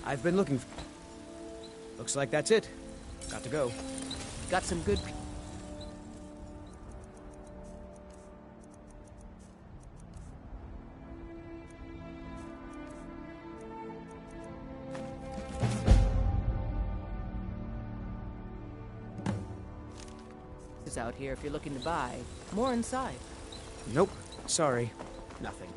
I've been looking for... Looks like that's it. Got to go. Got some good... Out here if you're looking to buy. More inside. Nope. Sorry. Nothing.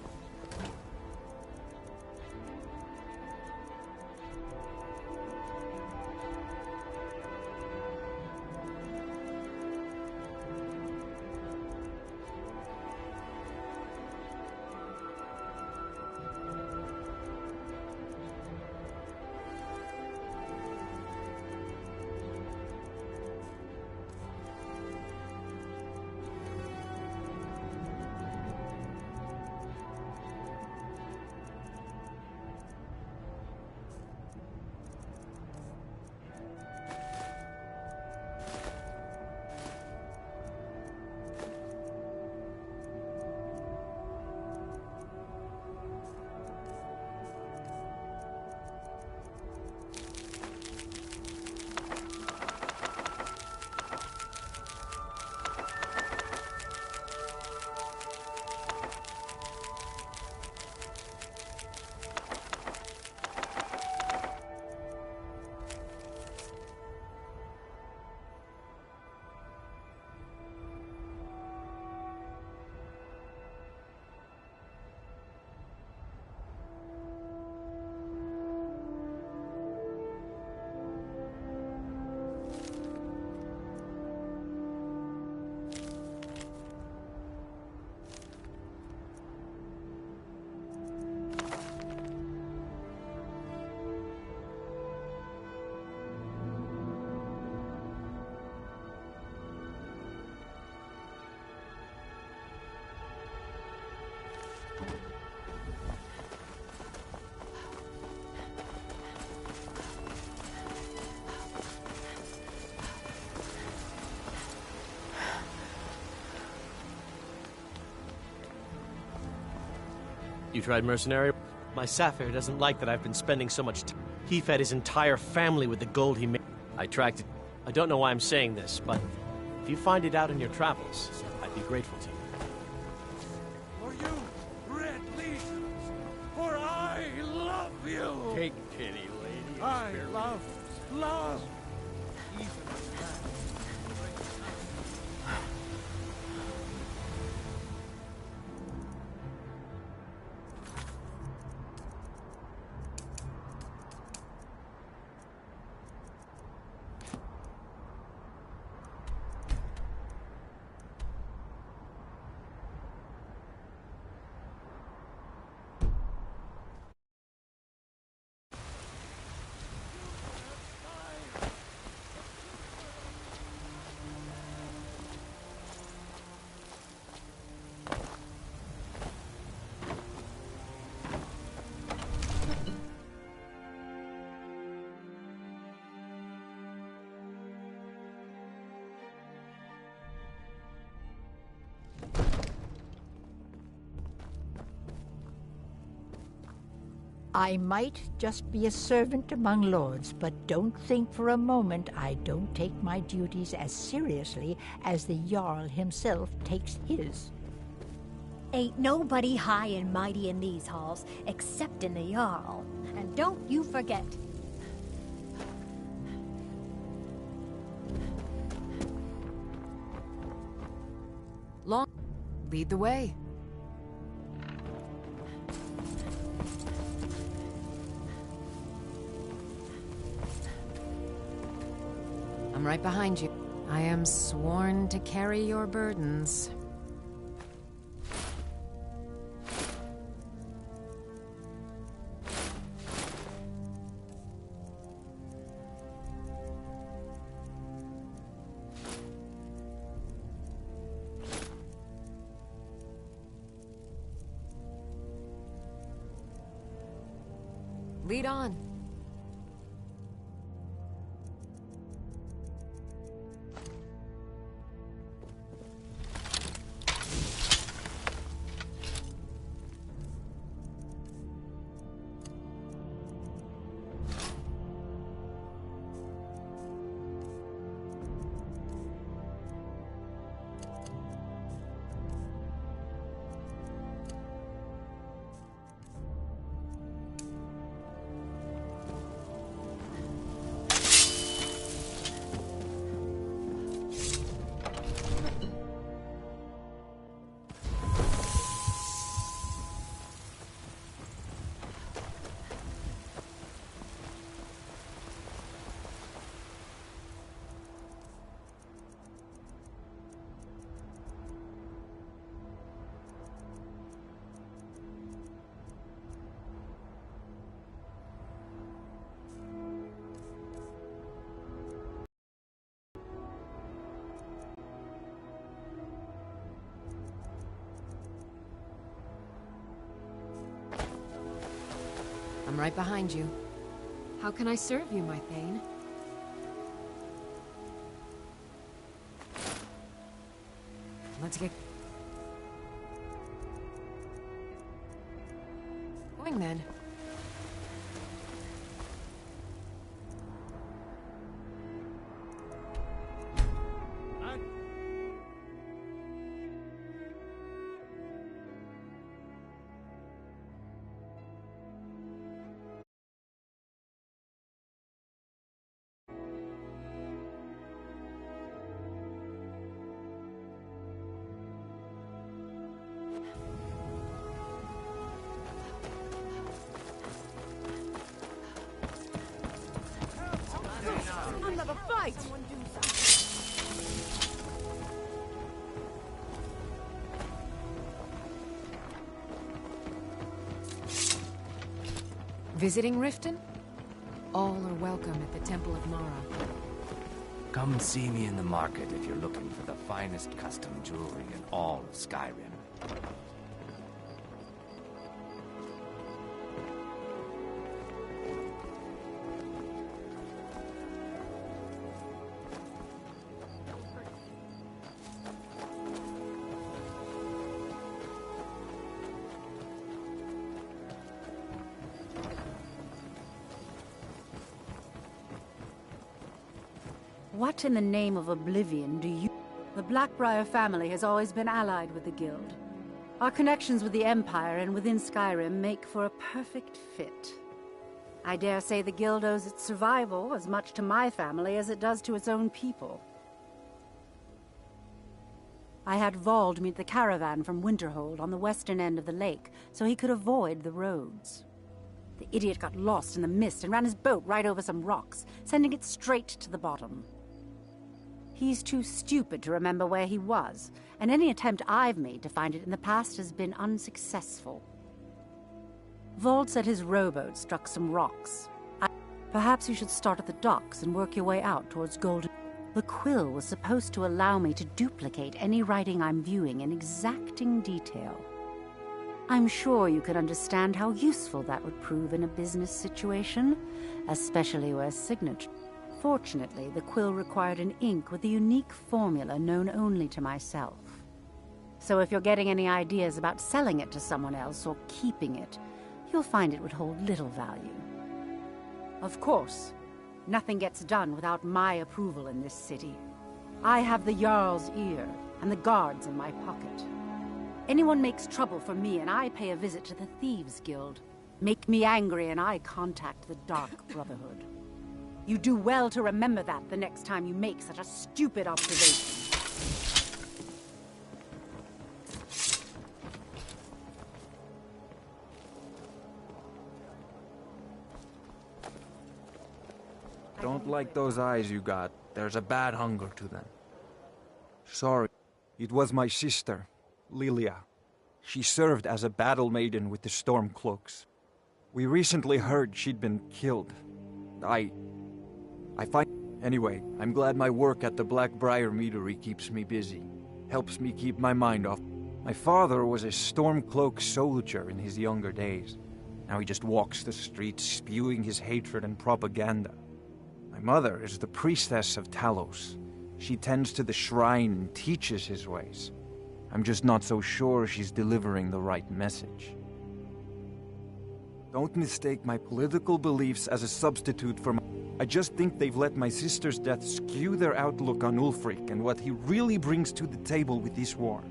You tried mercenary? My Sapphire doesn't like that I've been spending so much time. He fed his entire family with the gold he made. I tracked it. I don't know why I'm saying this, but if you find it out in your travels, I'd be grateful to you. For you, Red Legions, for I love you! Take pity, lady. I love, even that. I might just be a servant among lords, but don't think for a moment I don't take my duties as seriously as the Jarl himself takes his. Ain't nobody high and mighty in these halls, except in the Jarl. And don't you forget. Lead the way. I'm right behind you. I am sworn to carry your burdens. Lead on. I'm right behind you. How can I serve you, my Thane? Let's get going then. Another fight! Visiting Riften? All are welcome at the Temple of Mara. Come see me in the market if you're looking for the finest custom jewelry in all of Skyrim. What in the name of oblivion do you... The Blackbriar family has always been allied with the Guild. Our connections with the Empire and within Skyrim make for a perfect fit. I dare say the Guild owes its survival as much to my family as it does to its own people. I had Vald meet the caravan from Winterhold on the western end of the lake, so he could avoid the roads. The idiot got lost in the mist and ran his boat right over some rocks, sending it straight to the bottom. He's too stupid to remember where he was, and any attempt I've made to find it in the past has been unsuccessful. Vald said his rowboat struck some rocks. Perhaps you should start at the docks and work your way out towards Golden... The quill was supposed to allow me to duplicate any writing I'm viewing in exacting detail. I'm sure you can understand how useful that would prove in a business situation, especially where signature... Fortunately, the quill required an ink with a unique formula known only to myself. So if you're getting any ideas about selling it to someone else or keeping it, you'll find it would hold little value. Of course, nothing gets done without my approval in this city. I have the Jarl's ear and the guards in my pocket. Anyone makes trouble for me and I pay a visit to the Thieves' Guild. Make me angry and I contact the Dark Brotherhood. You do well to remember that the next time you make such a stupid observation. Don't like those eyes you got. There's a bad hunger to them. Sorry. It was my sister, Lilia. She served as a battle maiden with the Stormcloaks. We recently heard she'd been killed. Anyway, I'm glad my work at the Blackbriar Meadery keeps me busy. Helps me keep my mind off. My father was a Stormcloak soldier in his younger days. Now he just walks the streets spewing his hatred and propaganda. My mother is the priestess of Talos. She tends to the shrine and teaches his ways. I'm just not so sure she's delivering the right message. Don't mistake my political beliefs as a substitute for I just think they've let my sister's death skew their outlook on Ulfric and what he really brings to the table with this war.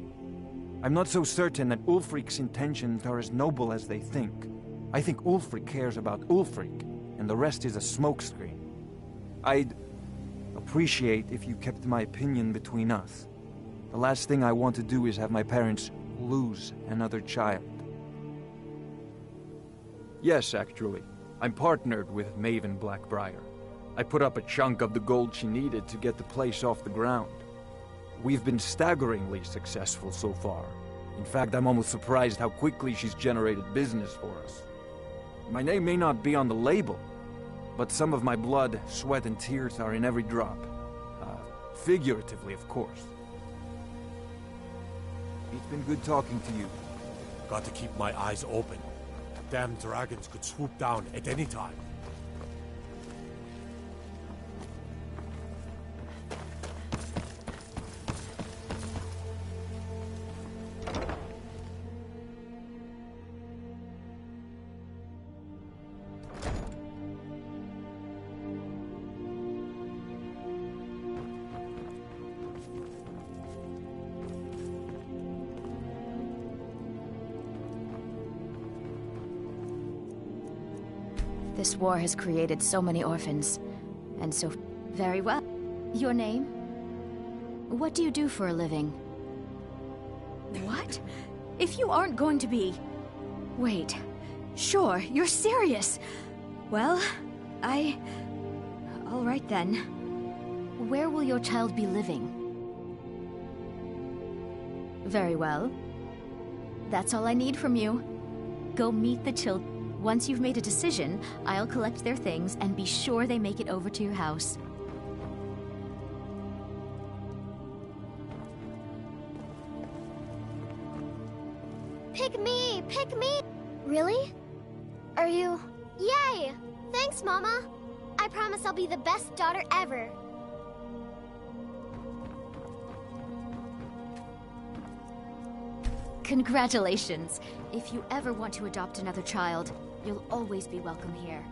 I'm not so certain that Ulfric's intentions are as noble as they think. I think Ulfric cares about Ulfric, and the rest is a smokescreen. I'd appreciate if you kept my opinion between us. The last thing I want to do is have my parents lose another child. Yes, actually. I'm partnered with Maven Blackbriar. I put up a chunk of the gold she needed to get the place off the ground. We've been staggeringly successful so far. In fact, I'm almost surprised how quickly she's generated business for us. My name may not be on the label, but some of my blood, sweat, and tears are in every drop. Figuratively, of course. It's been good talking to you. Got to keep my eyes open. damn dragons could swoop down at any time. This war has created so many orphans, and so... Very well. Your name? What do you do for a living? What? If you aren't going to be... Wait. Sure, you're serious. Well, all right then. Where will your child be living? Very well. That's all I need from you. Go meet the children. Once you've made a decision, I'll collect their things and be sure they make it over to your house. Pick me! Pick me! Really? Are you... Yay! Thanks, Mama! I promise I'll be the best daughter ever. Congratulations! If you ever want to adopt another child, you'll always be welcome here.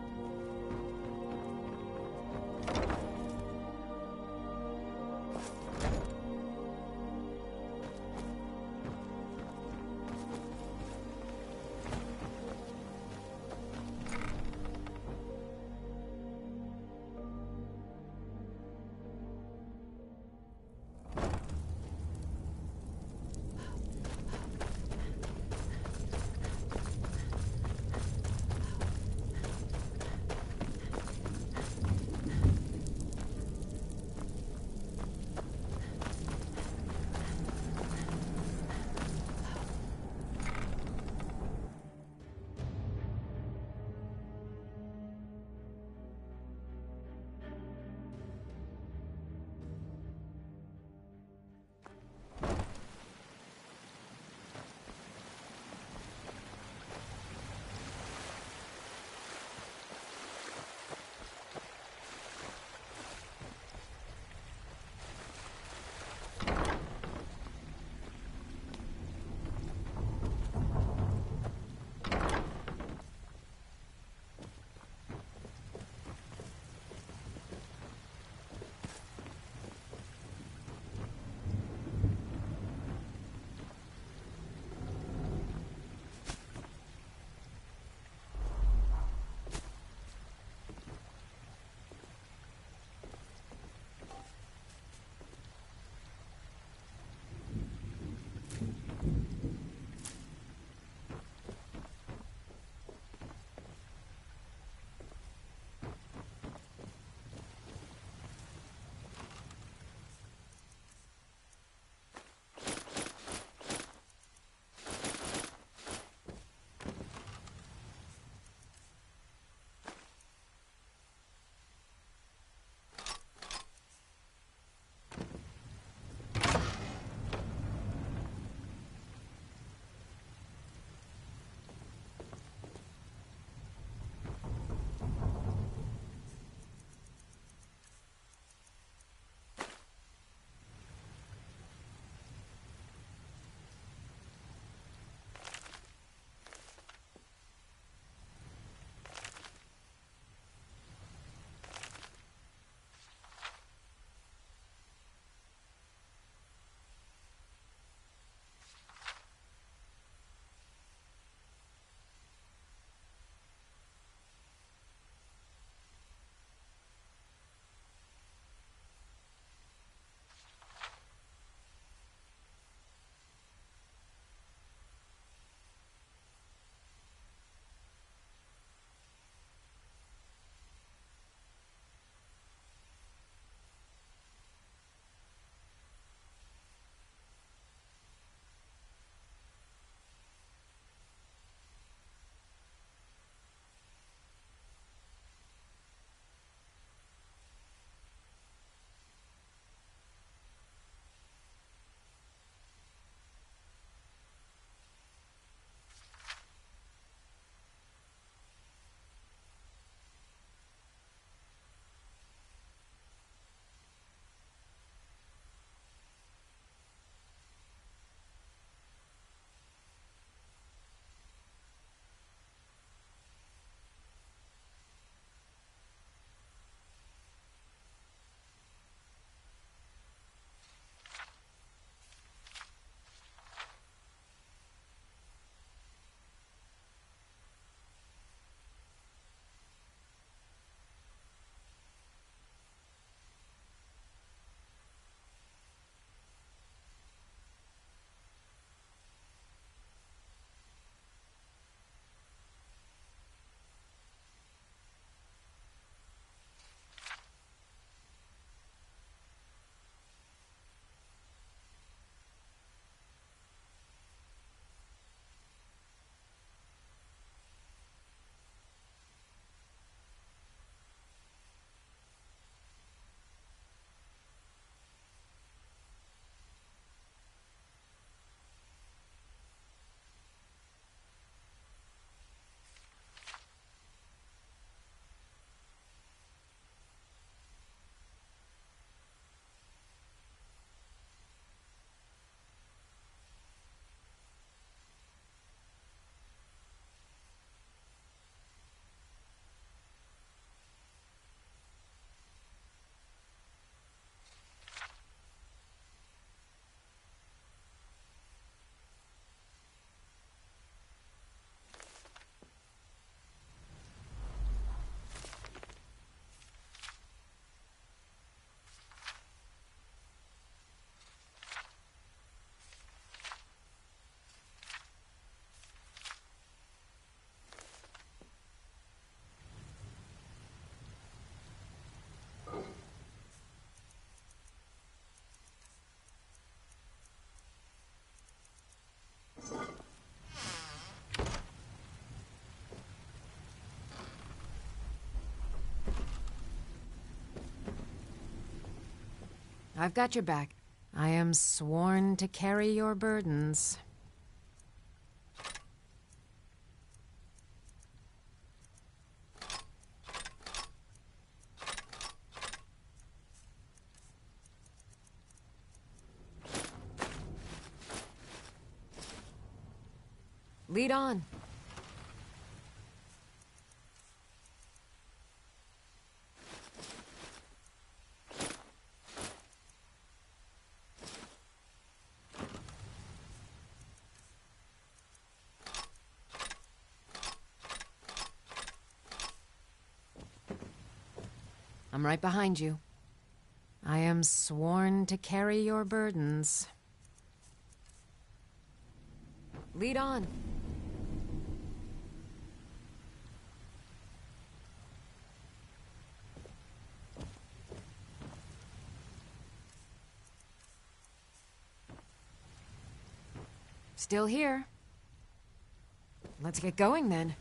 I've got your back. I am sworn to carry your burdens. Lead on. I'm right behind you. I am sworn to carry your burdens. Lead on. Still here. Let's get going then.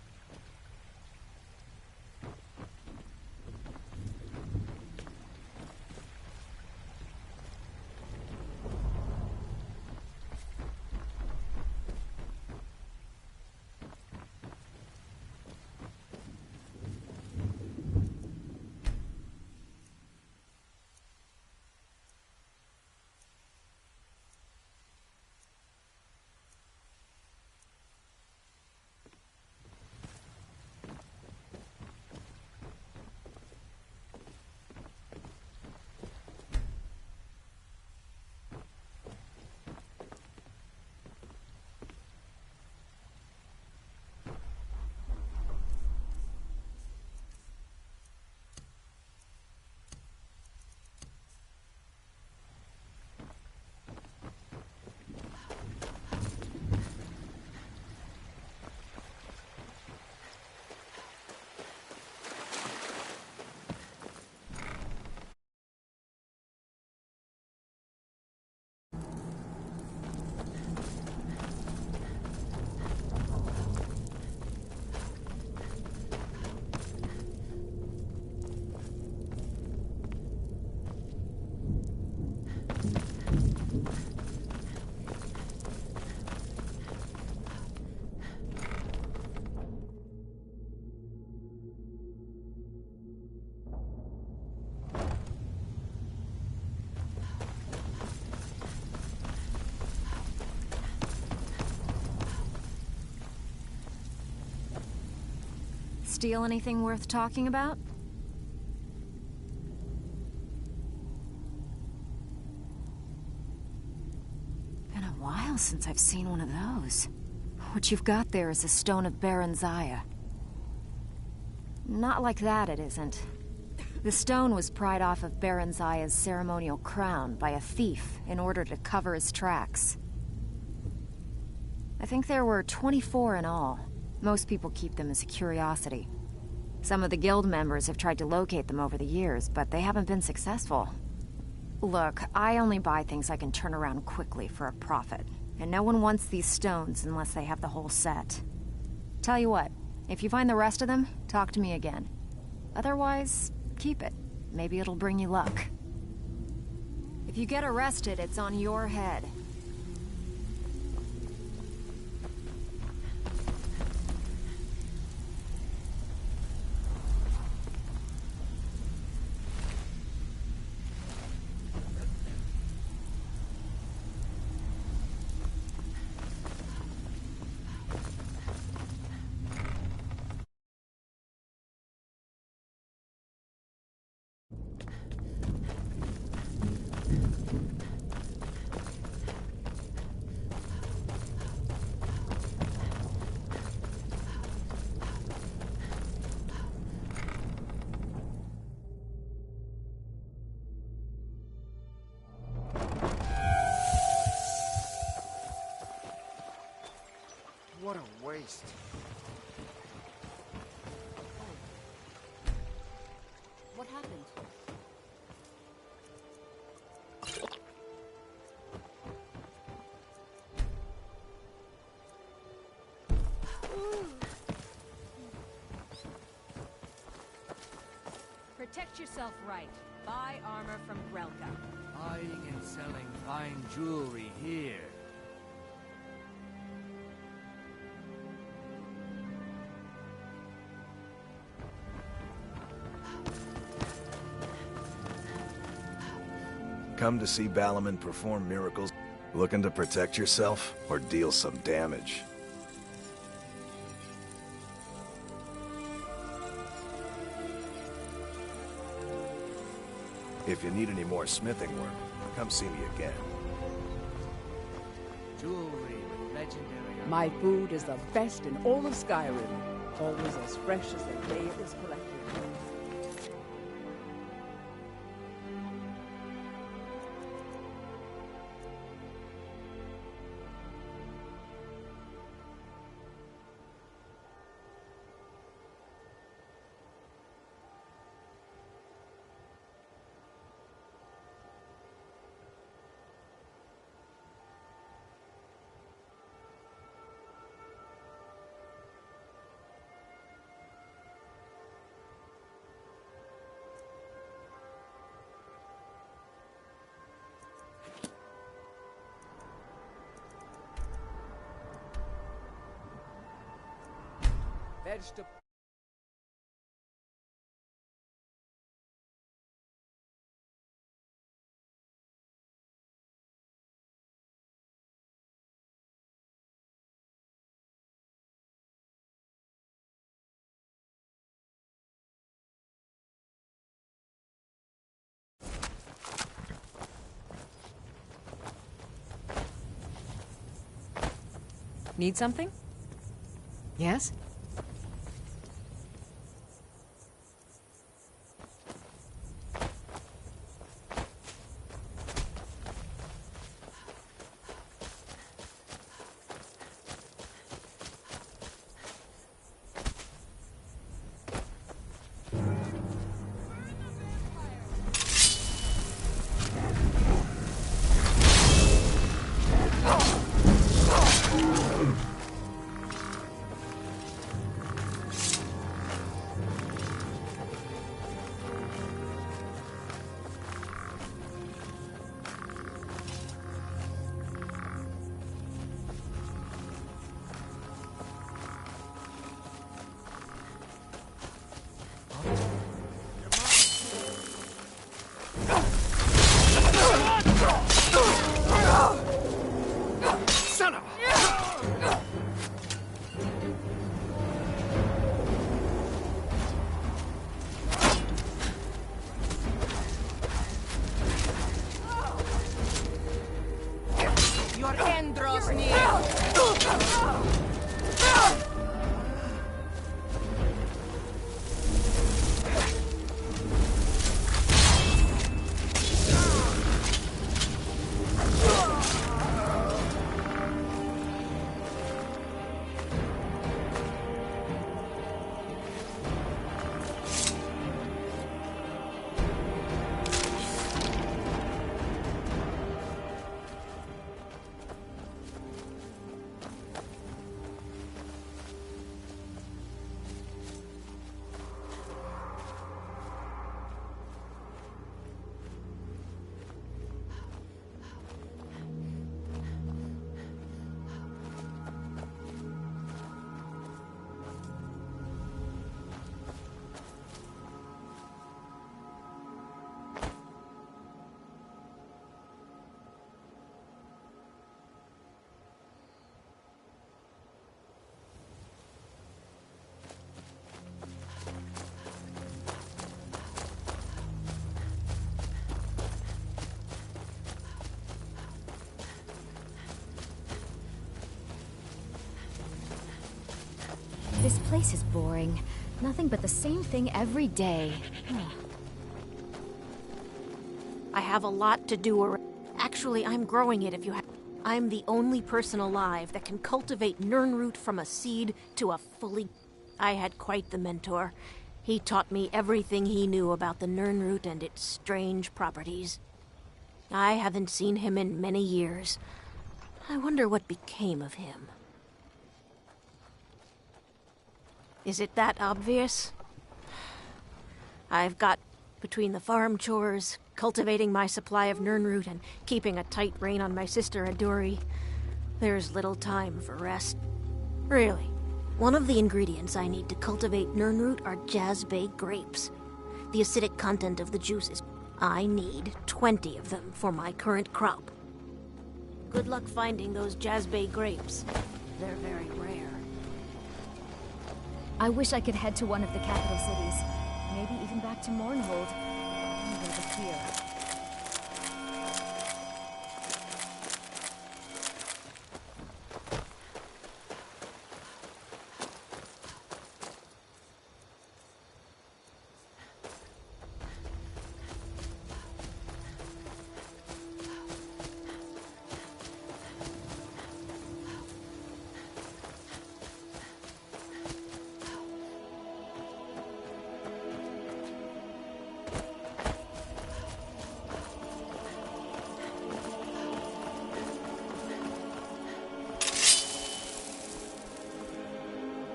Steal anything worth talking about? Been a while since I've seen one of those. What you've got there is a stone of Baron Zaya. Not like that, it isn't. The stone was pried off of Baron Zaya's ceremonial crown by a thief in order to cover his tracks. I think there were 24 in all. Most people keep them as a curiosity. Some of the guild members have tried to locate them over the years, but they haven't been successful. Look, I only buy things I can turn around quickly for a profit, and no one wants these stones unless they have the whole set. Tell you what, if you find the rest of them, talk to me again. Otherwise, keep it. Maybe it'll bring you luck. If you get arrested, it's on your head. What a waste. What happened? Protect yourself right. Buy armor from Grelka. Buying and selling fine jewelry here. Come to see Balaman perform miracles? Looking to protect yourself or deal some damage? If you need any more smithing work, come see me again. Jewelry with legendary... My food is the best in all of Skyrim. Always as fresh as the day it was collected. Vegetable. Need something? Yes? This place is boring. Nothing but the same thing every day. I have a lot to do. Actually, I'm growing it if you have. I'm the only person alive that can cultivate Nirnroot from a seed to a fully... I had quite the mentor. He taught me everything he knew about the Nirnroot and its strange properties. I haven't seen him in many years. I wonder what became of him. Is it that obvious? I've got, between the farm chores, cultivating my supply of Nirnroot and keeping a tight rein on my sister Aduri, there's little time for rest. Really, one of the ingredients I need to cultivate Nirnroot are Jazbay grapes. The acidic content of the juices. I need 20 of them for my current crop. Good luck finding those Jazbay grapes. They're very rare. I wish I could head to one of the capital cities. Maybe even back to Mournhold. Over here.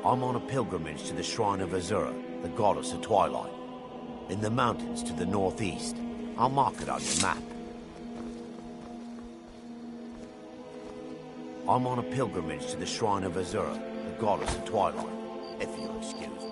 I'm on a pilgrimage to the shrine of Azura, the goddess of twilight. In the mountains to the northeast. I'll mark it on your map. I'm on a pilgrimage to the shrine of Azura, the goddess of twilight, if you'll excuse me.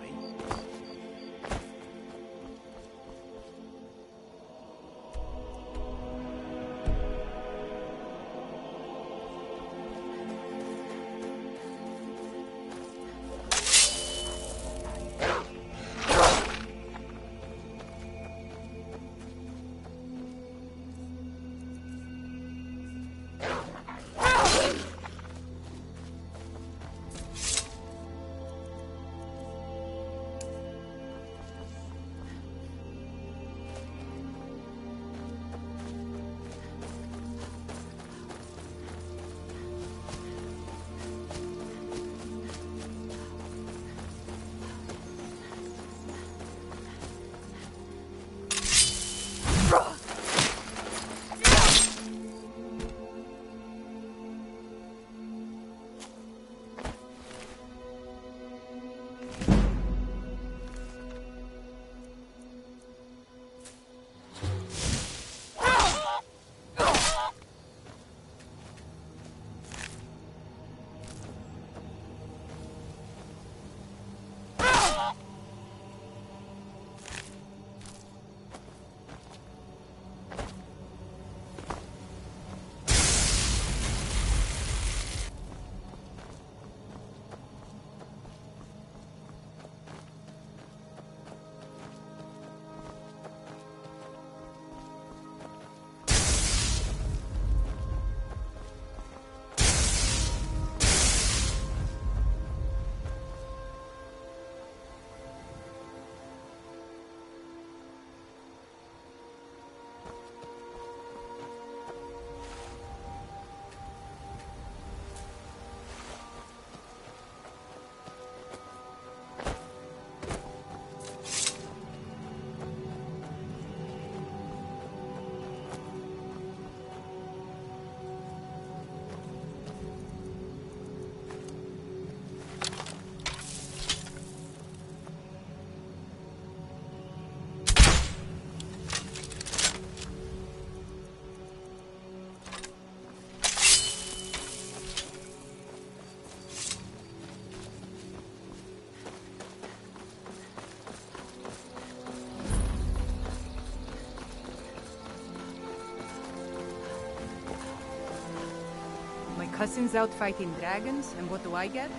Cousin's out fighting dragons, and what do I get?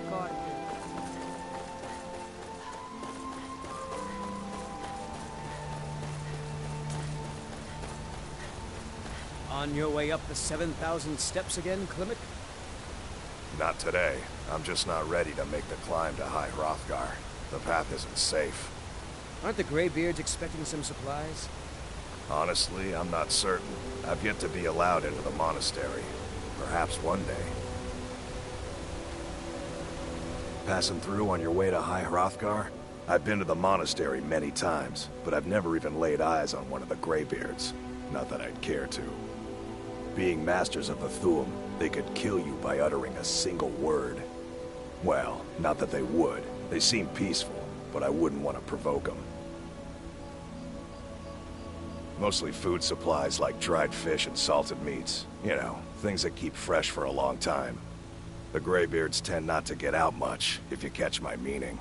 God. On your way up the 7,000 steps again, Klimek? Not today. I'm just not ready to make the climb to High Hrothgar. The path isn't safe. Aren't the greybeards expecting some supplies? Honestly, I'm not certain. I've yet to be allowed into the monastery. Perhaps one day. Passing through on your way to High Hrothgar? I've been to the monastery many times, but I've never even laid eyes on one of the greybeards. Not that I'd care to. Being masters of the Thu'um, they could kill you by uttering a single word. Well, not that they would. They seem peaceful, but I wouldn't want to provoke them. Mostly food supplies like dried fish and salted meats. You know, things that keep fresh for a long time. The greybeards tend not to get out much, if you catch my meaning.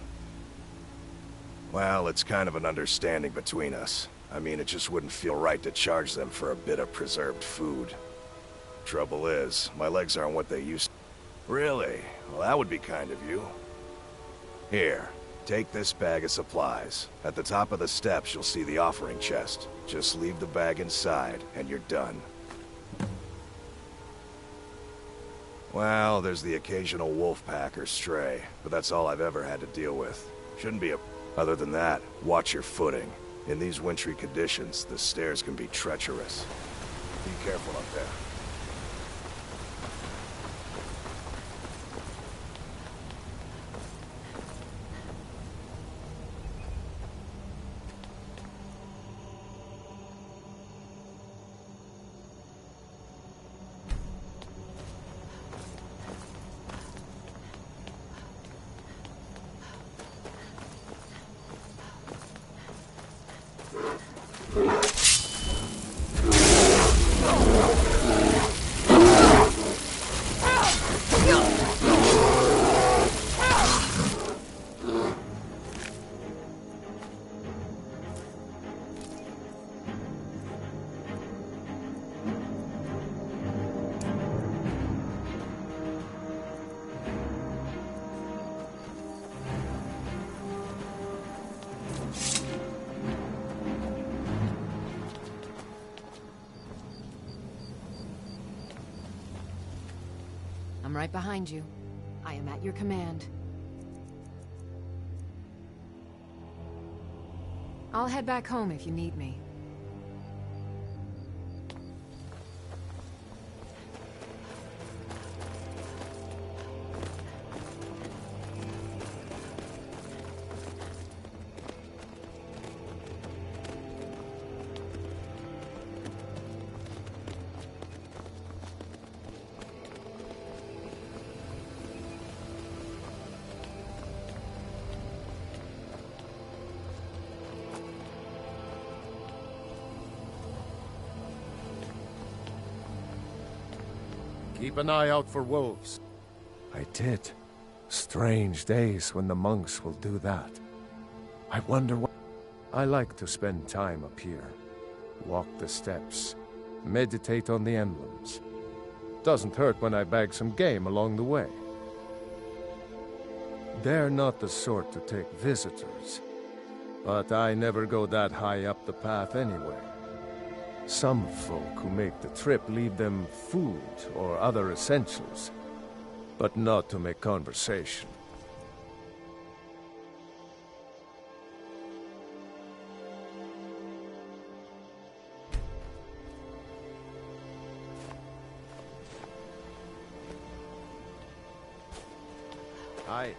Well, it's kind of an understanding between us. I mean, it just wouldn't feel right to charge them for a bit of preserved food. Trouble is, my legs aren't what they used to. Really? Well, that would be kind of you. Here, take this bag of supplies. At the top of the steps, you'll see the offering chest. Just leave the bag inside, and you're done. Well, there's the occasional wolf pack or stray, but that's all I've ever had to deal with. Shouldn't be a... Other than that, watch your footing. In these wintry conditions, the stairs can be treacherous. Be careful up there. I'm right behind you. I am at your command. I'll head back home if you need me. Keep an eye out for wolves. I did. Strange days when the monks will do that. I wonder what... I like to spend time up here. Walk the steps. Meditate on the emblems. Doesn't hurt when I bag some game along the way. They're not the sort to take visitors. But I never go that high up the path anyway. Some folk who make the trip leave them food or other essentials, but not to make conversation. Aye.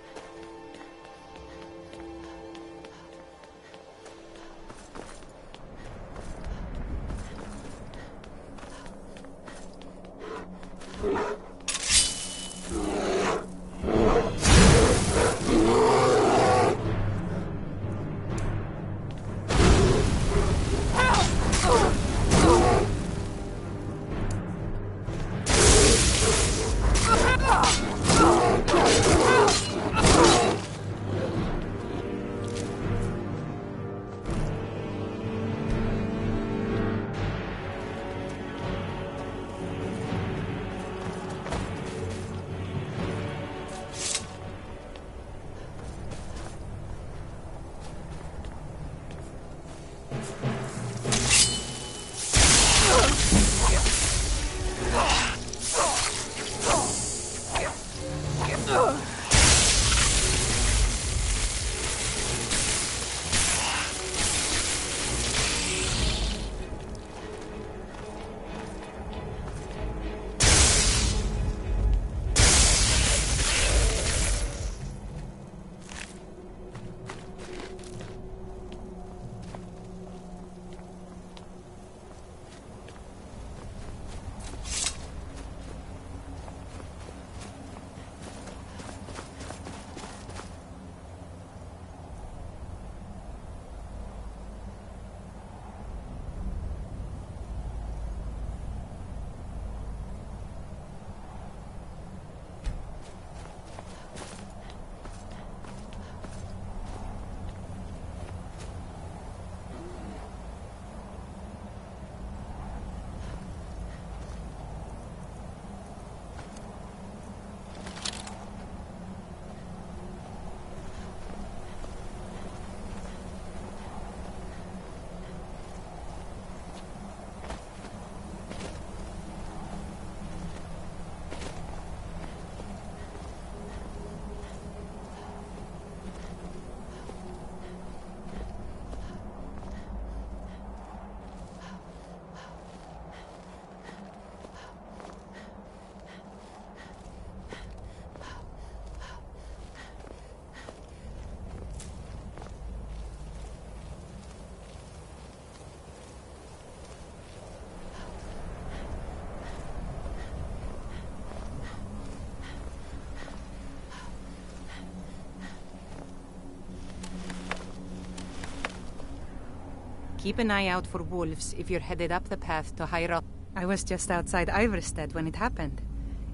keep an eye out for wolves if you're headed up the path to High Rock. I was just outside Iverstead when it happened.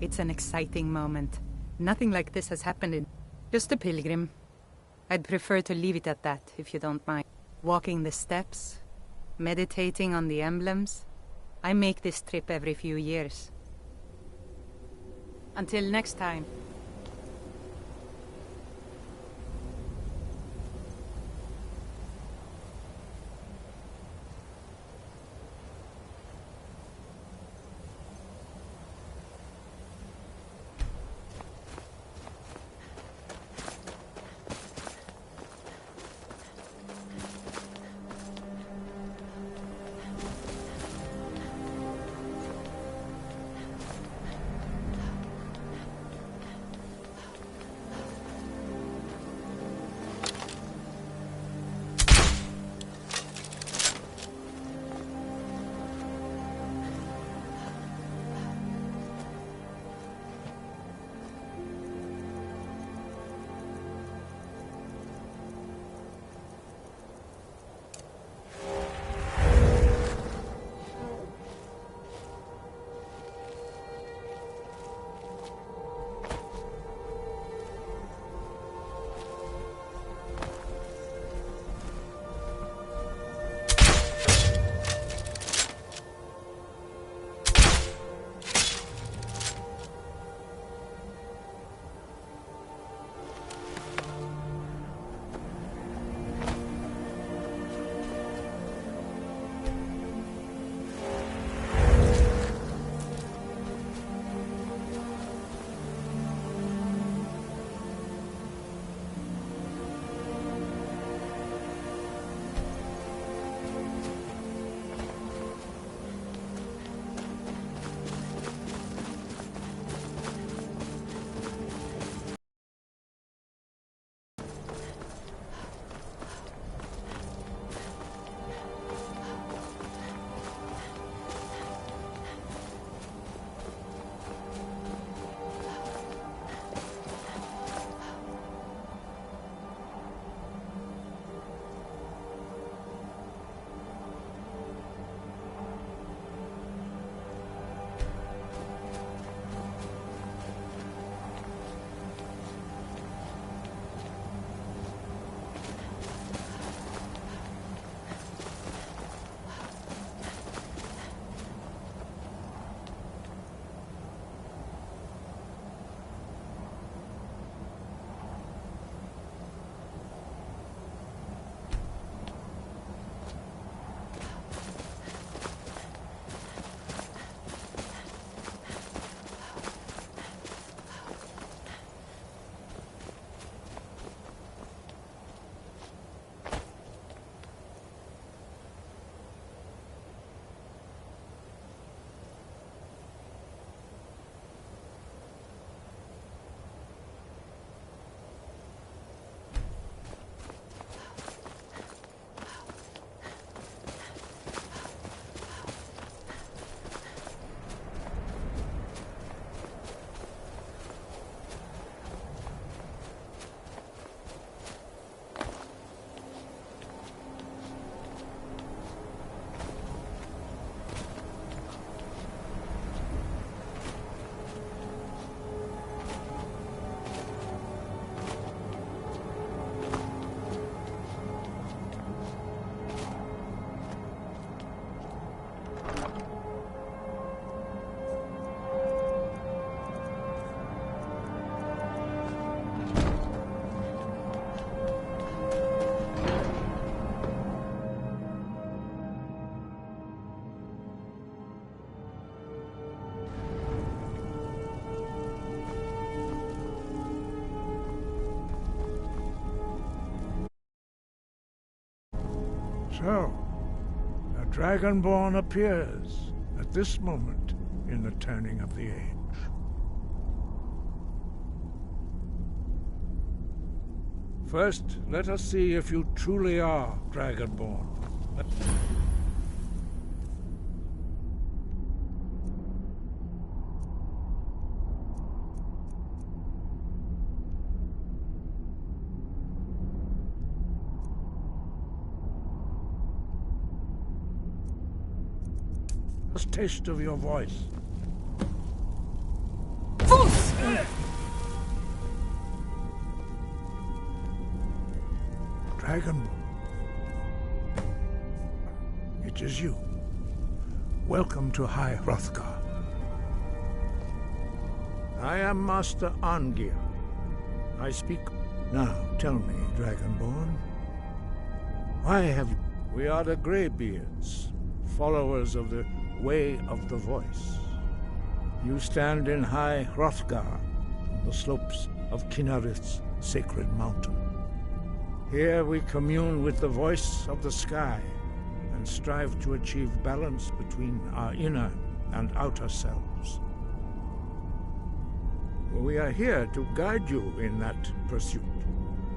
It's an exciting moment. Nothing like this has happened in... Just a pilgrim. I'd prefer to leave it at that, if you don't mind. Walking the steps, meditating on the emblems. I make this trip every few years. Until next time. So, a Dragonborn appears at this moment in the turning of the age. First, let us see if you truly are Dragonborn. First taste of your voice. Dragon. It is you. Welcome to High Hrothgar. I am Master Arngir. I speak. Now, tell me, Dragonborn, why have you... We are the greybeards, followers of the Way of the Voice. You stand in High Hrothgar, on the slopes of Kinnarith's sacred mountain. Here we commune with the voice of the sky and strive to achieve balance between our inner and outer selves. We are here to guide you in that pursuit,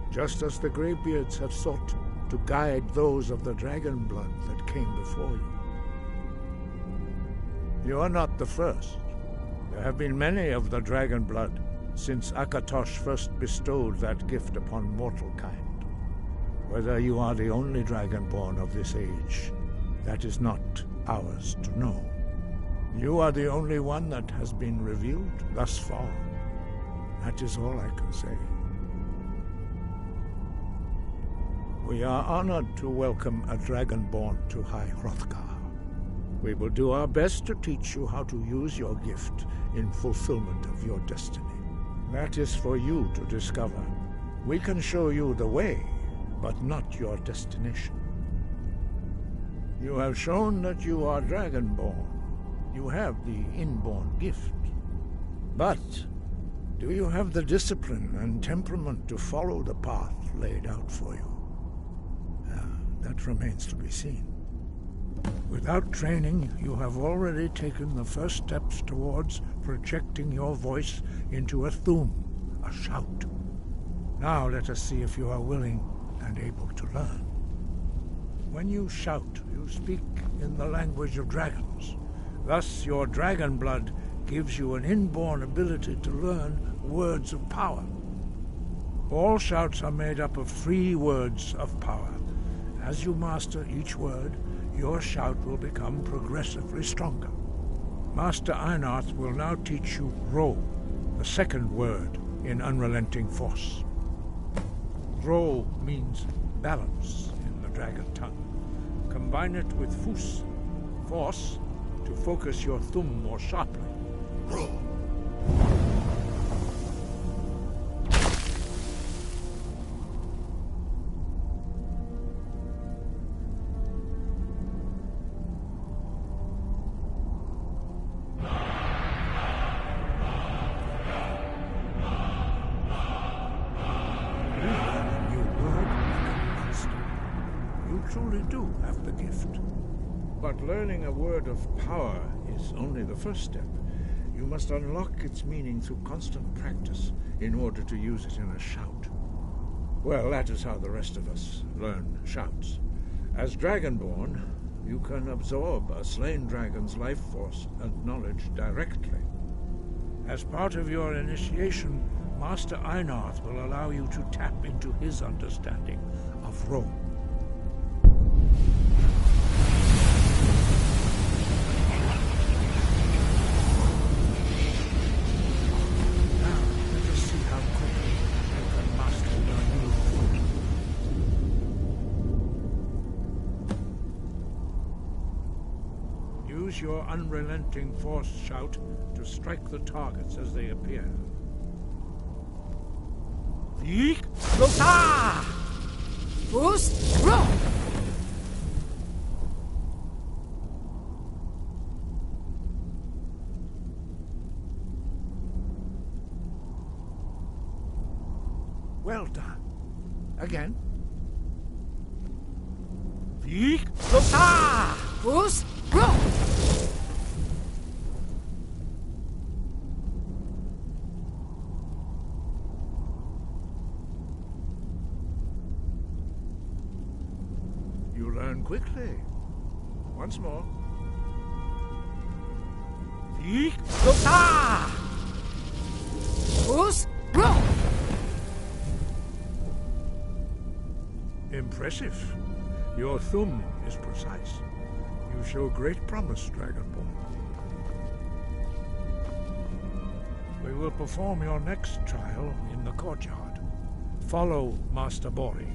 just as the greybeards have sought to guide those of the dragon blood that came before you. You are not the first. There have been many of the dragon blood since Akatosh first bestowed that gift upon mortal kind. Whether you are the only dragonborn of this age, that is not ours to know. You are the only one that has been revealed thus far. That is all I can say. We are honored to welcome a dragonborn to High Hrothgar. We will do our best to teach you how to use your gift in fulfillment of your destiny. That is for you to discover. We can show you the way, but not your destination. You have shown that you are dragonborn. You have the inborn gift. But do you have the discipline and temperament to follow the path laid out for you? That remains to be seen. Without training, you have already taken the first steps towards projecting your voice into a thum, a shout. Now let us see if you are willing and able to learn. When you shout, you speak in the language of dragons. Thus, your dragon blood gives you an inborn ability to learn words of power. All shouts are made up of 3 words of power. As you master each word, your shout will become progressively stronger. Master Einarth will now teach you Ro, the second word in Unrelenting Force. Ro means balance in the dragon tongue. Combine it with Fus, force, to focus your thumb more sharply. Ro. Learning a word of power is only the first step. You must unlock its meaning through constant practice in order to use it in a shout. Well, that is how the rest of us learn shouts. As Dragonborn, you can absorb a slain dragon's life force and knowledge directly. As part of your initiation, Master Einarth will allow you to tap into his understanding of Ro. Use your unrelenting force shout to strike the targets as they appear. Yeek! Lota! Boost! Roll! Well done. Again. Yeek! Lota! Boost! Roll! You learn quickly. Once more. Yeek! Lota! Boost! Roll! Impressive. Your thumb is precise. You show great promise, Dragonborn. We will perform your next trial in the courtyard. Follow Master Bori.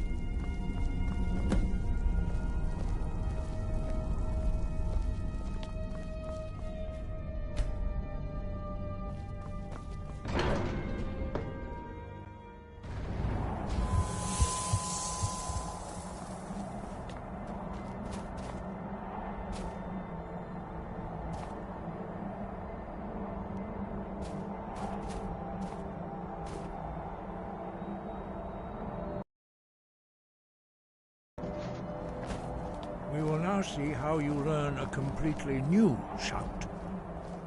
We will now see how you learn a completely new shout.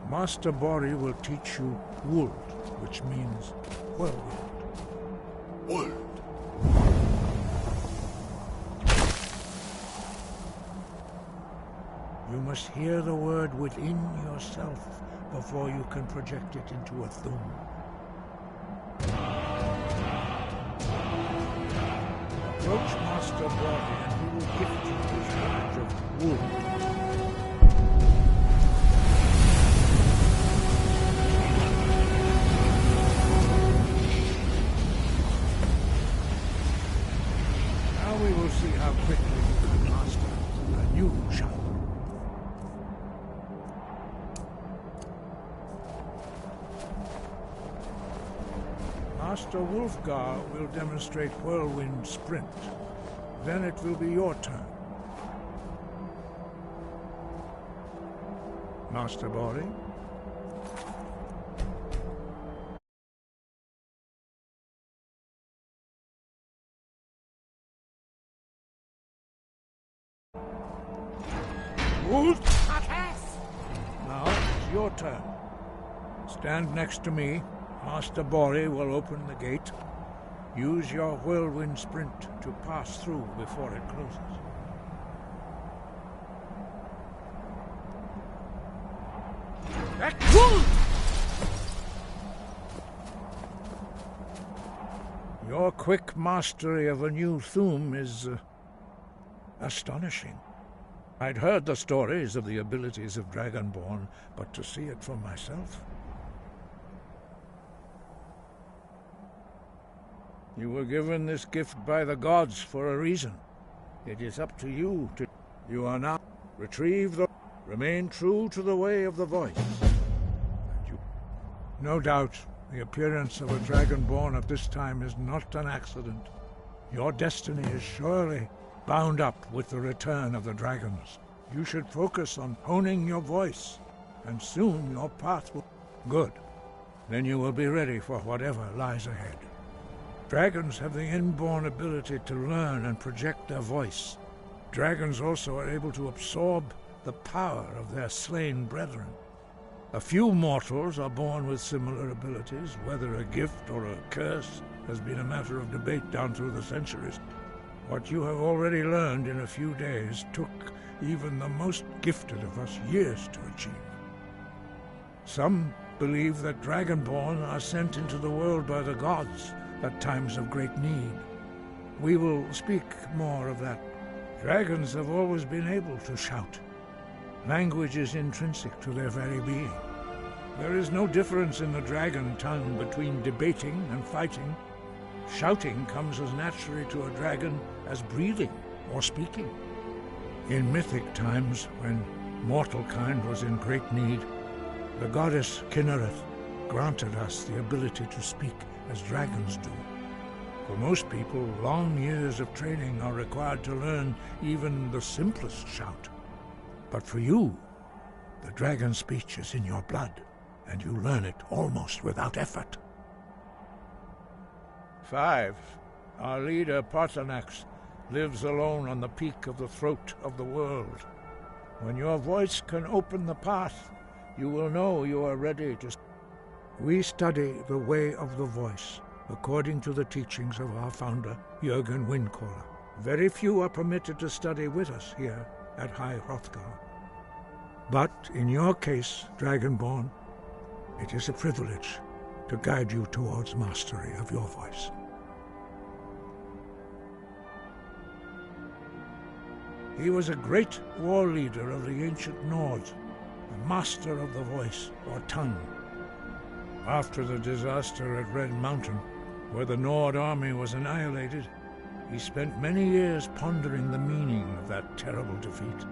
Master Bori will teach you Wold, which means whirlwind. Wold. You must hear the word within yourself before you can project it into a thum. Approach Master Bori and he will gift you his knowledge of wood. Now we will see how quickly you can master a new shout. Master Wulfgar will demonstrate Whirlwind Sprint. Then it will be your turn. Master Bori? Now it's your turn. Stand next to me. Master Bori will open the gate. Use your whirlwind sprint to pass through before it closes. Your quick mastery of a new thum is astonishing. I'd heard the stories of the abilities of Dragonborn, but to see it for myself... You were given this gift by the gods for a reason. It is up to you to... You are now... Retrieve the... Remain true to the way of the voice. And you... No doubt, the appearance of a Dragonborn at this time is not an accident. Your destiny is surely bound up with the return of the dragons. You should focus on honing your voice, and soon your path will... Good. Then you will be ready for whatever lies ahead. Dragons have the inborn ability to learn and project their voice. Dragons also are able to absorb the power of their slain brethren. A few mortals are born with similar abilities. Whether a gift or a curse has been a matter of debate down through the centuries. What you have already learned in a few days took even the most gifted of us years to achieve. Some believe that Dragonborn are sent into the world by the gods at times of great need. We will speak more of that. Dragons have always been able to shout. Language is intrinsic to their very being. There is no difference in the dragon tongue between debating and fighting. Shouting comes as naturally to a dragon as breathing or speaking. In mythic times, when mortal kind was in great need, the goddess Kinnereth granted us the ability to speak as dragons do. For most people, long years of training are required to learn even the simplest shout. But for you, the dragon speech is in your blood, and you learn it almost without effort. 5. Our leader, Parthenax, lives alone on the peak of the throat of the world. When your voice can open the path, you will know you are ready to... We study the way of the voice, according to the teachings of our founder, Jürgen Windcaller. Very few are permitted to study with us here at High Hrothgar. But in your case, Dragonborn, it is a privilege to guide you towards mastery of your voice. He was a great war leader of the ancient Nords, a master of the voice, or tongue. After the disaster at Red Mountain, where the Nord army was annihilated, he spent many years pondering the meaning of that terrible defeat.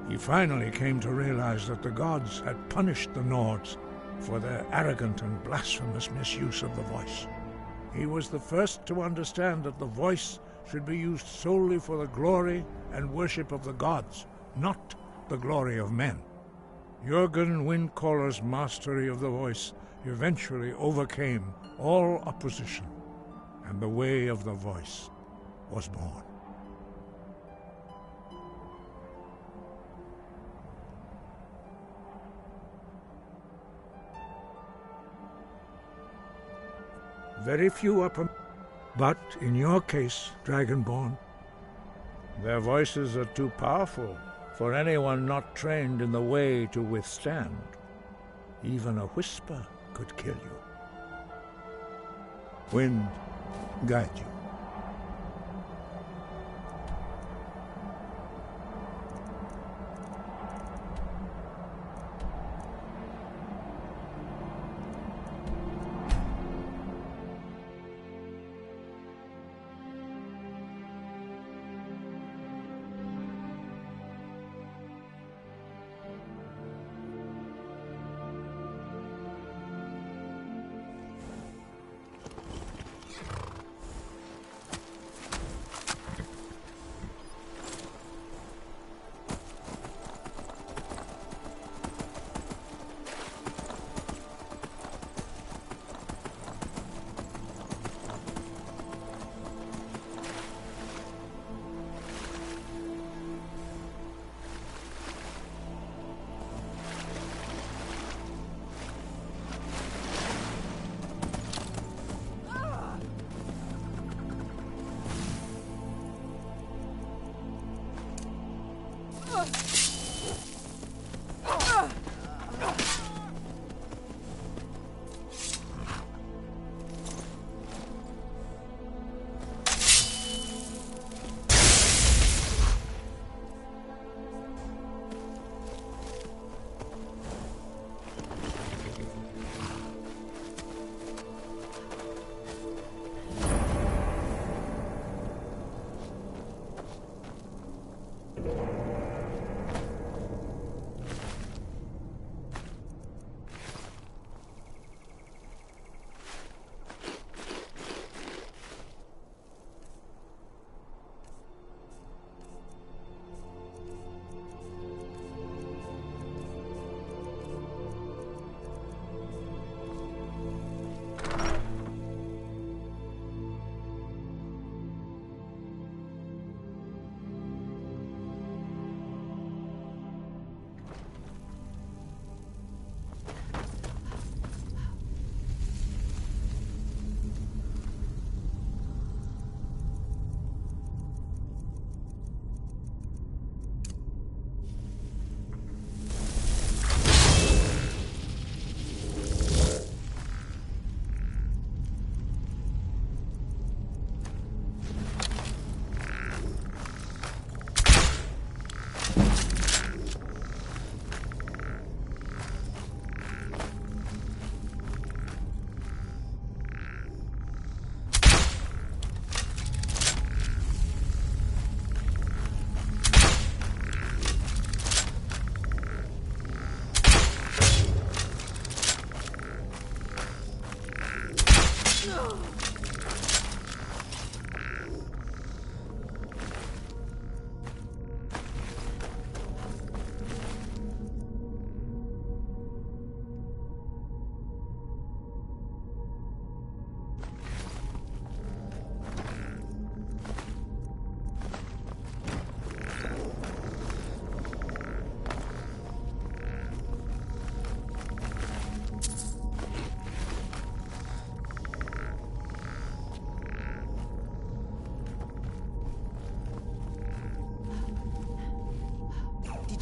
He finally came to realize that the gods had punished the Nords for their arrogant and blasphemous misuse of the voice. He was the first to understand that the voice should be used solely for the glory and worship of the gods, not the glory of men. Jürgen Windcaller's mastery of the voice eventually overcame all opposition, and the way of the voice was born. Very few are but in your case, Dragonborn, their voices are too powerful for anyone not trained in the way to withstand. Even a whisper could kill you. Wind, guide you.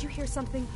Did you hear something?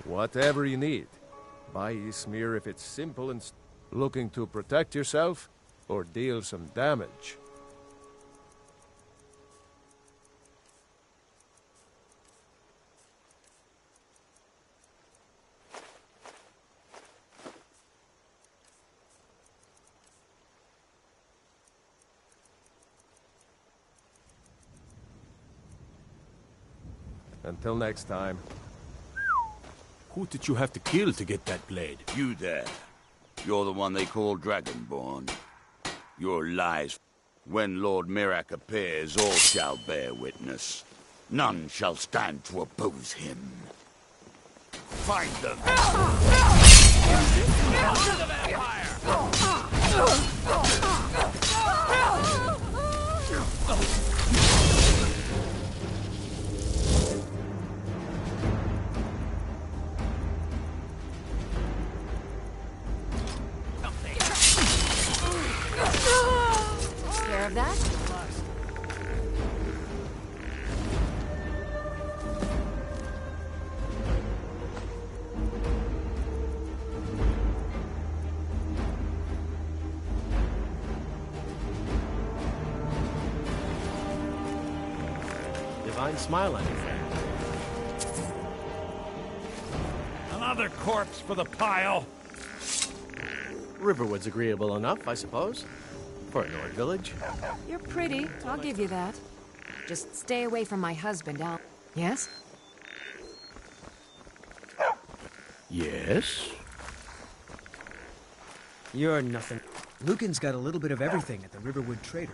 Whatever you need. Buy Ysmir if it's simple and looking to protect yourself or deal some damage. Until next time. Who did you have to kill to get that blade? You there. You're the one they call Dragonborn. Your lies. When Lord Mirak appears, all shall bear witness. None shall stand to oppose him. Find them! After the vampire! Care of that? Divine smile on your face. Another corpse for the pile! Riverwood's agreeable enough, I suppose. For a Nord village. You're pretty, I'll give you that. Just stay away from my husband, Yes? Yes? You're nothing. Lucan's got a little bit of everything at the Riverwood Trader.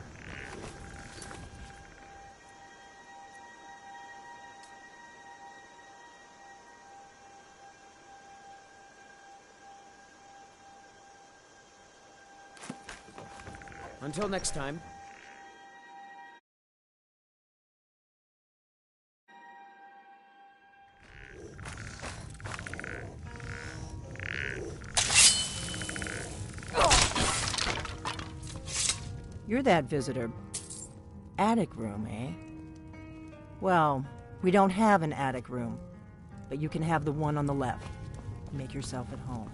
Until next time. You're that visitor. Attic room, eh? Well, we don't have an attic room, but you can have the one on the left. Make yourself at home.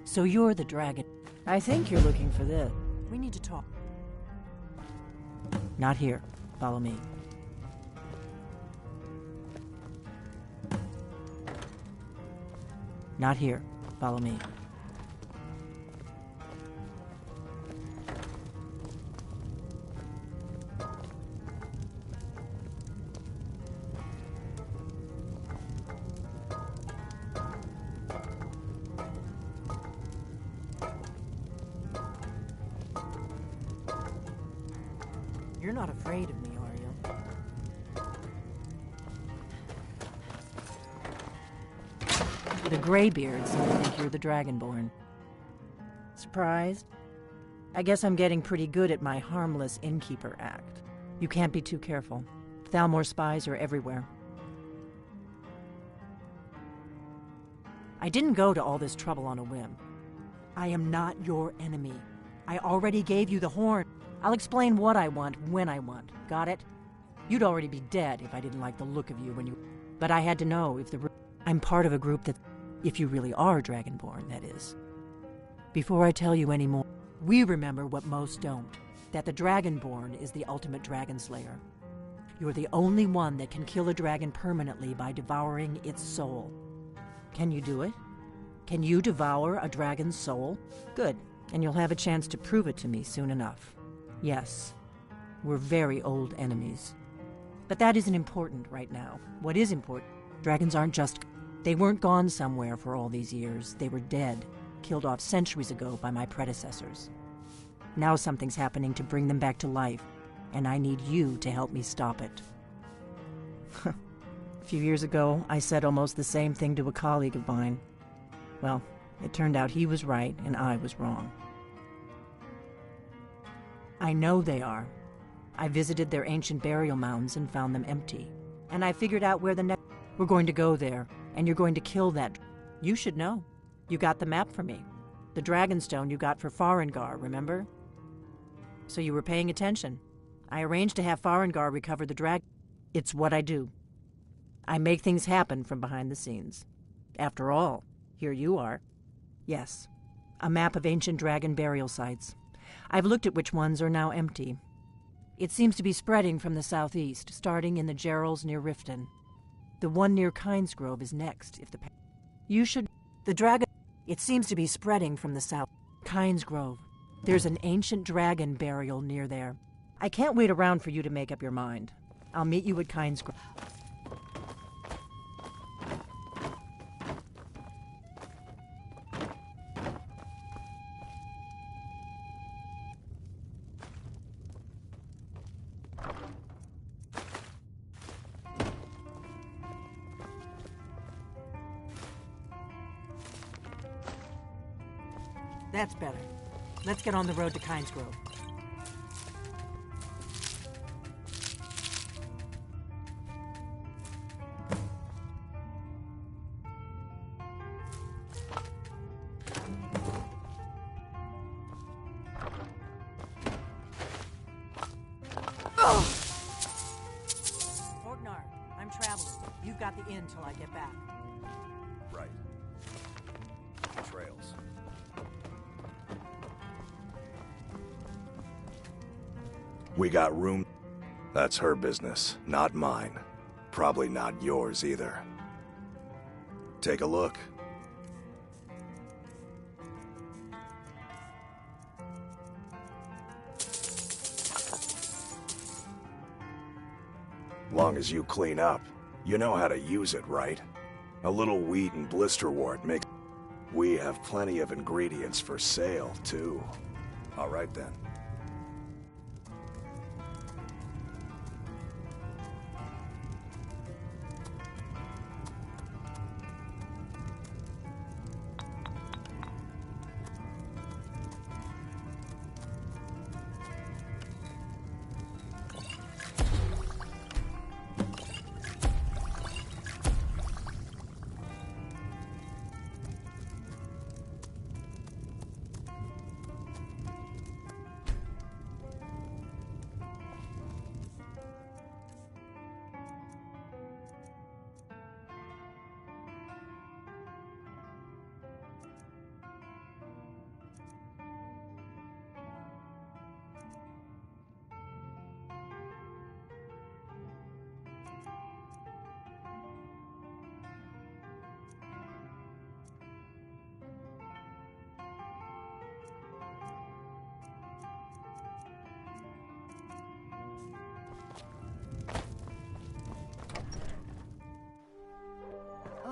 So you're the dragon. I think you're looking for this. We need to talk. Not here. Follow me. Not here. Follow me. You're not afraid of me, are you? The greybeards think you're the Dragonborn. Surprised? I guess I'm getting pretty good at my harmless innkeeper act. You can't be too careful. Thalmor spies are everywhere. I didn't go to all this trouble on a whim. I am not your enemy. I already gave you the horn. I'll explain what I want when I want. Got it? You'd already be dead if I didn't like the look of you when you... But I had to know if I'm part of a group that... If you really are Dragonborn, that is. Before I tell you any more, we remember what most don't. That the Dragonborn is the ultimate dragon slayer. You're the only one that can kill a dragon permanently by devouring its soul. Can you do it? Can you devour a dragon's soul? Good, and you'll have a chance to prove it to me soon enough. Yes, we're very old enemies. But that isn't important right now. What is important, dragons aren't just... They weren't gone somewhere for all these years. They were dead, killed off centuries ago by my predecessors. Now something's happening to bring them back to life, and I need you to help me stop it. A few years ago, I said almost the same thing to a colleague of mine. Well, it turned out he was right and I was wrong. I know they are. I visited their ancient burial mounds and found them empty. And I figured out where the next... We're going to go there, and you're going to kill that. You should know. You got the map for me. The Dragonstone you got for Farengar, remember? So you were paying attention. I arranged to have Farengar recover the dragon. It's what I do. I make things happen from behind the scenes. After all, here you are. Yes, a map of ancient dragon burial sites. I've looked at which ones are now empty. It seems to be spreading from the southeast, starting in the Gerals near Riften. The one near Kynesgrove is next, if the... You should... The dragon... It seems to be spreading from the south. Kynesgrove. There's an ancient dragon burial near there. I can't wait around for you to make up your mind. I'll meet you at Kynesgrove. That's better. Let's get on the road to Kynesgrove. Orgnar, I'm traveling. You've got the inn till I get back. Right. Trails. We got room. That's her business, not mine. Probably not yours either. Take a look. Long as you clean up, you know how to use it, right? A little wheat and blisterwort makes... We have plenty of ingredients for sale, too. All right, then.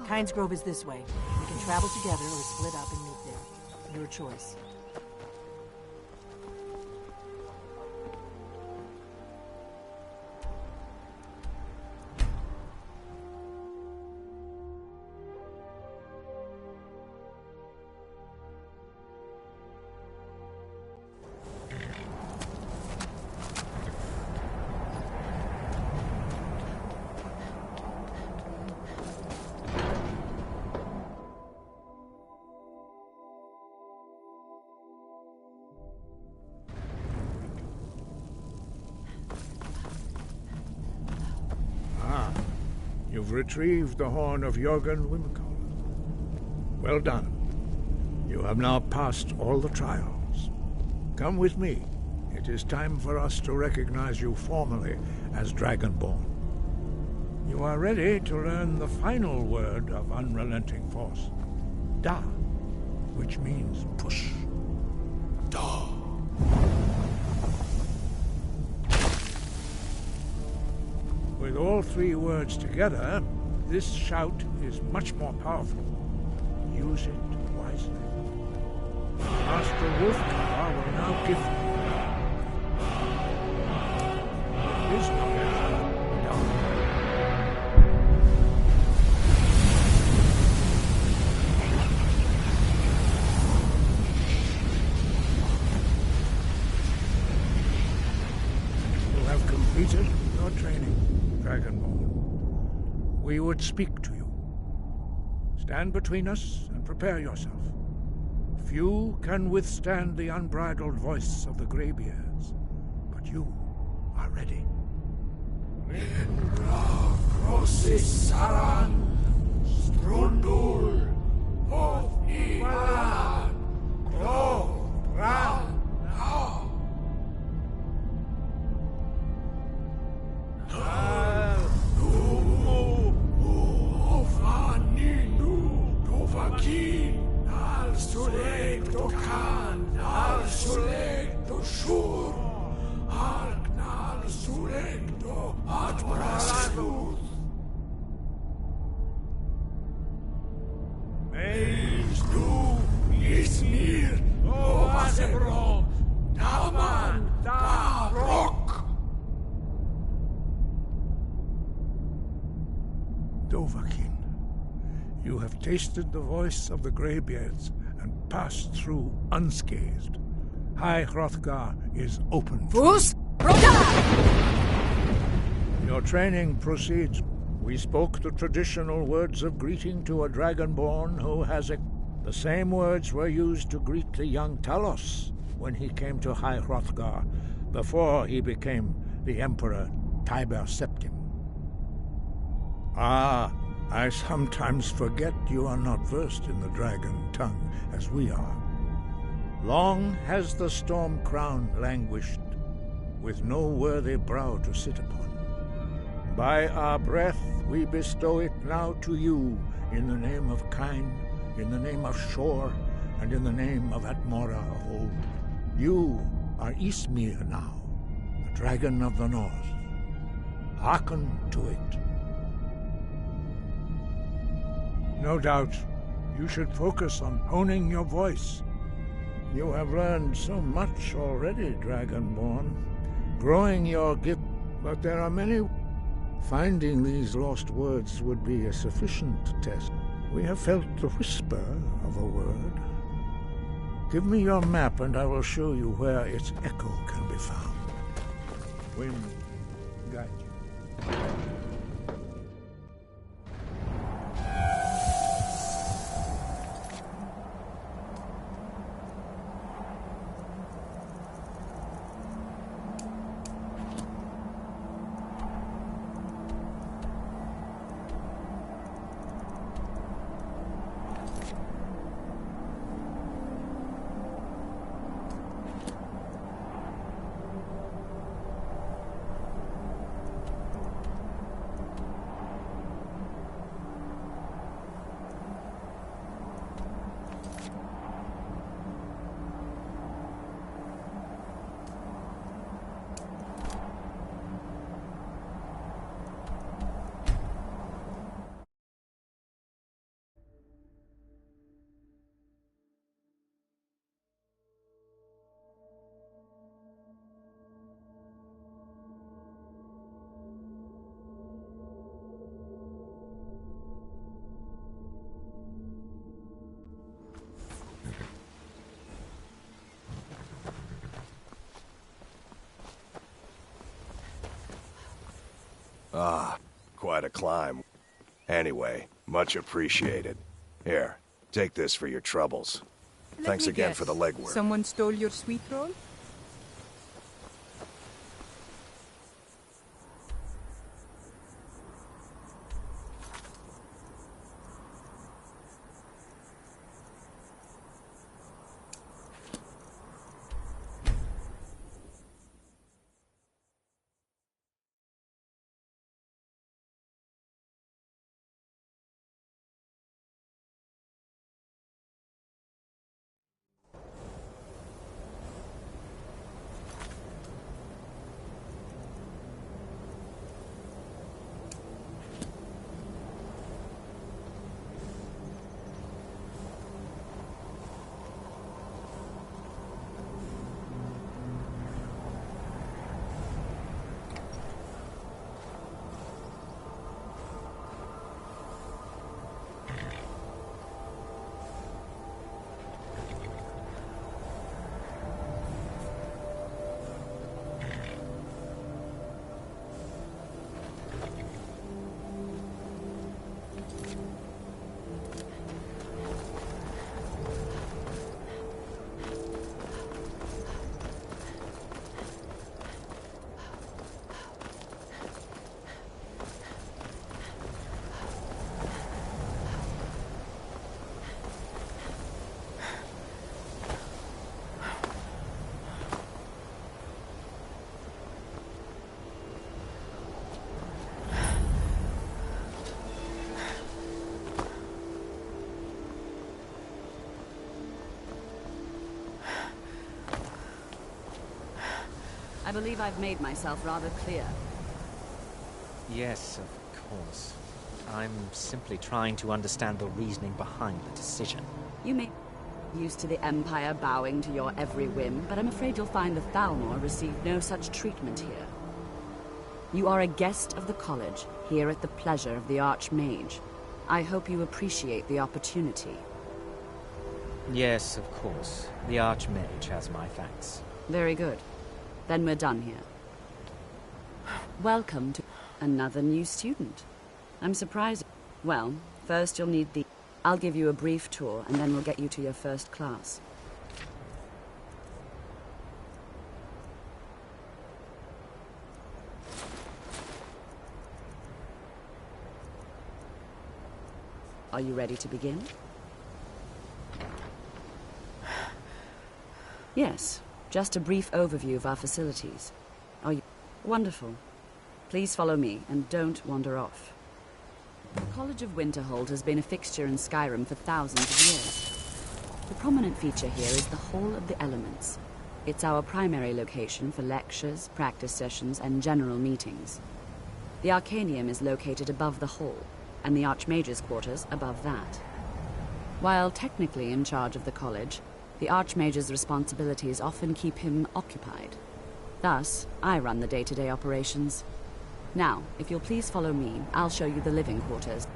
Kynesgrove is this way. We can travel together or split up and meet there. Your choice. You've retrieved the horn of Jörgen Wimkel. Well done. You have now passed all the trials. Come with me. It is time for us to recognize you formally as Dragonborn. You are ready to learn the final word of unrelenting force. Da, which means push. Da. With all three words together, this shout is much more powerful. Use it wisely. Master Wolfgar will now give you his knowledge down. You have completed your training, Dragonborn. We would would speak to you. Stand between us and prepare yourself. Few can withstand the unbridled voice of the greybeards, but you are ready. Dovahkiin, you have tasted the voice of the greybeards and passed through unscathed. High Hrothgar is open to you. Your training proceeds. We spoke the traditional words of greeting to a dragonborn who has a... The same words were used to greet the young Talos when he came to High Hrothgar, before he became the Emperor Tiber Septim. Ah, I sometimes forget you are not versed in the dragon tongue as we are. Long has the storm crown languished, with no worthy brow to sit upon. By our breath we bestow it now to you, in the name of Kyne, in the name of Shor, and in the name of Atmora of old. You are Ysmir now, the dragon of the north. Hearken to it. No doubt, you should focus on honing your voice. You have learned so much already, Dragonborn, growing your gift, but there are many. Finding these lost words would be a sufficient test. We have felt the whisper of a word. Give me your map and I will show you where its echo can be found. Wind, guide you. Ah, quite a climb. Anyway, much appreciated. Here, take this for your troubles. Thanks again for the legwork. Someone stole your sweet roll? believe I've made myself rather clear. Yes, of course. I'm simply trying to understand the reasoning behind the decision. You may be used to the Empire bowing to your every whim, but I'm afraid you'll find the Thalmor receive no such treatment here. You are a guest of the college, here at the pleasure of the Archmage. I hope you appreciate the opportunity. Yes, of course. The Archmage has my thanks. Very good. Then we're done here. Welcome to another new student. I'm surprised. Well, first you'll need the... I'll give you a brief tour, and then we'll get you to your first class. Are you ready to begin? Yes, just a brief overview of our facilities. Are you... Wonderful. Please follow me, and don't wander off. The College of Winterhold has been a fixture in Skyrim for thousands of years. The prominent feature here is the Hall of the Elements. It's our primary location for lectures, practice sessions, and general meetings. The Arcanium is located above the hall, and the Archmage's quarters above that. While technically in charge of the college, the Archmage's responsibilities often keep him occupied. Thus, I run the day-to-day operations. Now, if you'll please follow me, I'll show you the living quarters.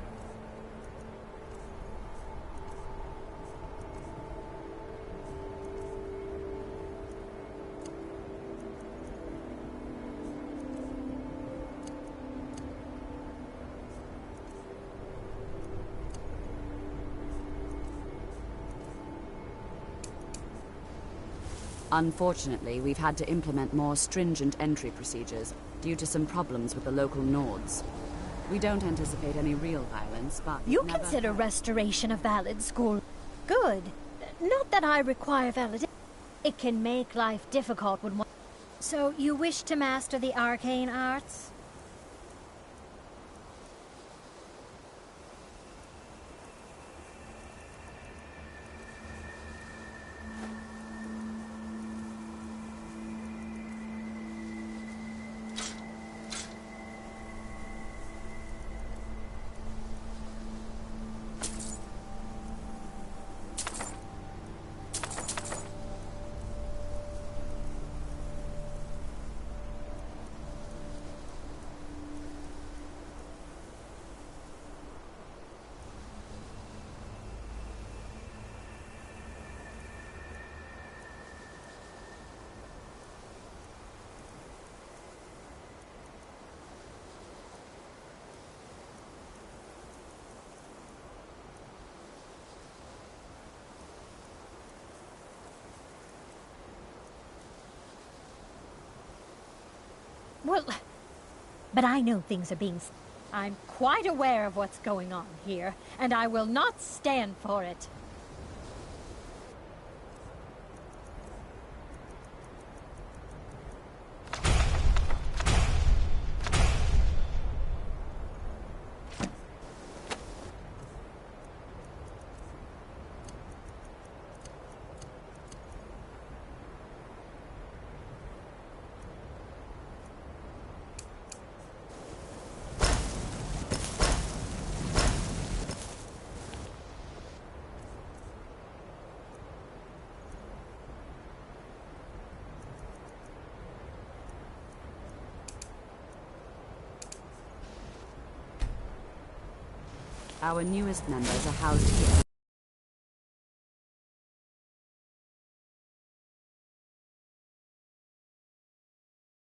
Unfortunately, we've had to implement more stringent entry procedures due to some problems with the local Nords. We don't anticipate any real violence, but... You consider restoration a valid school? Good. Not that I require validation. It can make life difficult when one... So, you wish to master the arcane arts? Well, but I know things are being... I'm quite aware of what's going on here, and I will not stand for it. Our newest members are housed here.